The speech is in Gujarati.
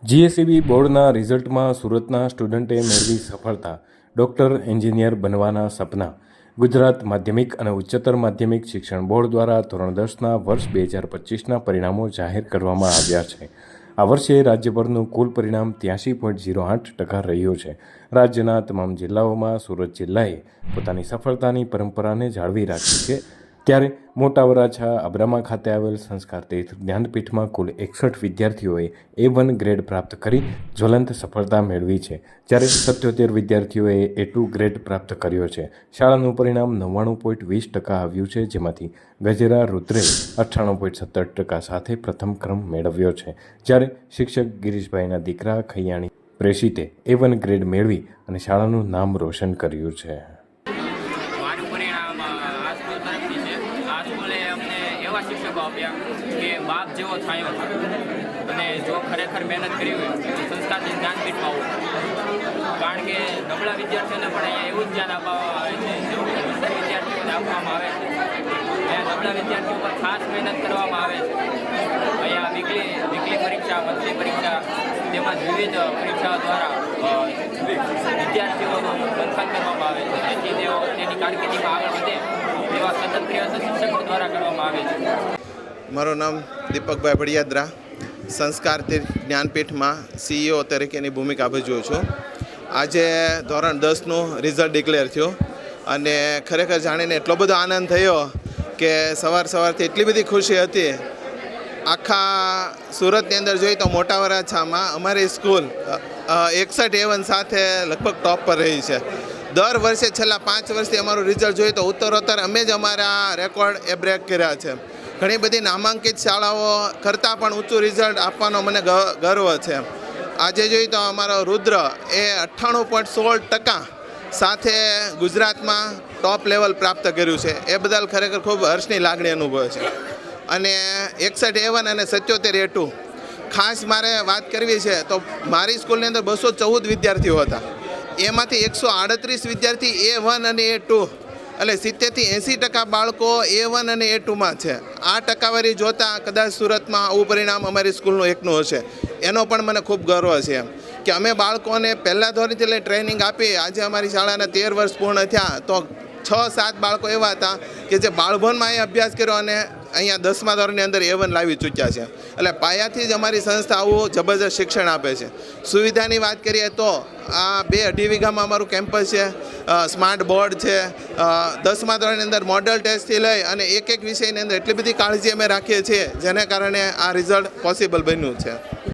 જીએસઈબી બોર્ડના રિઝલ્ટમાં સુરતના સ્ટુડન્ટે મેળવી સફળતા. ડૉક્ટર એન્જિનિયર બનવાના સપના. ગુજરાત માધ્યમિક અને ઉચ્ચતર માધ્યમિક શિક્ષણ બોર્ડ દ્વારા ધોરણ 10ના વર્ષ 2025ના પરિણામો જાહેર કરવામાં આવ્યા છે. આ વર્ષે રાજ્યભરનું કુલ પરિણામ 83.08% રહ્યું છે. રાજ્યના તમામ જિલ્લાઓમાં સુરત જિલ્લાએ પોતાની સફળતાની પરંપરાને જાળવી રાખી છે. ત્યારે મોટા વરાછા અબ્રામા ખાતે આવેલ સંસ્કાર તીર્થ જ્ઞાનપીઠમાં કુલ 61 વિદ્યાર્થીઓએ A1 ગ્રેડ પ્રાપ્ત કરી જ્વલંત સફળતા મેળવી છે, જ્યારે 77 વિદ્યાર્થીઓએ A2 ગ્રેડ પ્રાપ્ત કર્યો છે. શાળાનું પરિણામ 99.20% આવ્યું છે, જેમાંથી ગજેરા રુદ્રે 98.17% સાથે પ્રથમ ક્રમ મેળવ્યો છે, જ્યારે શિક્ષક ગિરીશભાઈના દીકરા ખૈયાણી પ્રેષિતે A1 ગ્રેડ મેળવી અને શાળાનું નામ રોશન કર્યું છે. એવા શિક્ષકો આપ્યા કે બાપ જેવો છાંયો અને જો ખરેખર મહેનત કરી હોય તો સંસ્કારથી જ્ઞાનપીઠમાં આવવું, કારણ કે નબળા વિદ્યાર્થીઓને પણ અહીંયા એવું જ ધ્યાન આપવામાં આવે છે જેવું કે હોશિયાર વિદ્યાર્થીઓને આપવામાં આવે છે. અહીંયા નબળા વિદ્યાર્થીઓ પર ખાસ મહેનત કરવામાં આવે છે. અહીંયા વીકલી પરીક્ષા, મંથલી પરીક્ષા તેમજ વિવિધ પરીક્ષાઓ દ્વારા વિદ્યાર્થીઓનું મંથન કરવામાં આવે છે, જેથી તેઓ તેની કારકિર્દીમાં આગળ વધે એવા સતત પ્રયત્ન શિક્ષકો દ્વારા કરવામાં આવે છે. મારું નામ દીપકભાઈ ભડિયાદરા, સંસ્કાર તીર્થ જ્ઞાનપીઠમાં CEO તરીકેની ભૂમિકા ભજવું છું. આજે ધોરણ 10નું રિઝલ્ટ ડિક્લેર થયું અને ખરેખર જાણીને એટલો બધો આનંદ થયો કે સવારથી એટલી બધી ખુશી હતી. આખા સુરતની અંદર જોઈએ તો મોટા વરાછામાં અમારી સ્કૂલ 61 A1 સાથે લગભગ ટોપ પર રહી છે. દર વર્ષે છેલ્લા 5 વર્ષથી અમારું રિઝલ્ટ જોઈએ તો ઉત્તરોત્તર અમે જ અમારા રેકોર્ડ એ બ્રેક કર્યા છે. ઘણી બધી નામાંકિત શાળાઓ કરતાં પણ ઊંચું રિઝલ્ટ આપવાનો મને ગર્વ છે. આજે જોઈએ તો અમારો રુદ્ર એ 98.16% સાથે ગુજરાતમાં ટોપ લેવલ પ્રાપ્ત કર્યું છે. એ બદલ ખરેખર ખૂબ હર્ષની લાગણી અનુભવે છે. અને 61 A1 અને 77 A2 ખાસ મારે વાત કરવી છે તો મારી સ્કૂલની અંદર 214 વિદ્યાર્થીઓ હતા. એમાંથી 138 વિદ્યાર્થી A1 અને A2, એટલે 70થી 80% બાળકો A1 અને A2માં છે. આ ટકાવારી જોતાં કદાચ સુરતમાં આવું પરિણામ અમારી સ્કૂલનું એકનું હશે. એનો પણ મને ખૂબ ગર્વ છે કે અમે બાળકોને પહેલાં ધોરણથી લઈ ટ્રેનિંગ આપી. આજે અમારી શાળાના 13 વર્ષ પૂર્ણ થયા તો 6-7 બાળકો એવા હતા કે જે બાળભવનમાં અહીં અભ્યાસ કર્યો અને અહીંયા 10મા ધોરણની અંદર A1 લાવી ચૂક્યા છે. એટલે પાયાથી જ અમારી સંસ્થા આવું જબરજસ્ત શિક્ષણ આપે છે. સુવિધાની વાત કરીએ તો આ 2-2.5 વીઘામાં અમારું કેમ્પસ છે, સ્માર્ટ બોર્ડ છે, 10મા ધોરણની અંદર મોડલ ટેસ્ટથી લઈ અને એક વિષયની અંદર એટલી બધી કાળજી અમે રાખીએ છીએ જેને કારણે આ રિઝલ્ટ પોસિબલ બન્યું છે.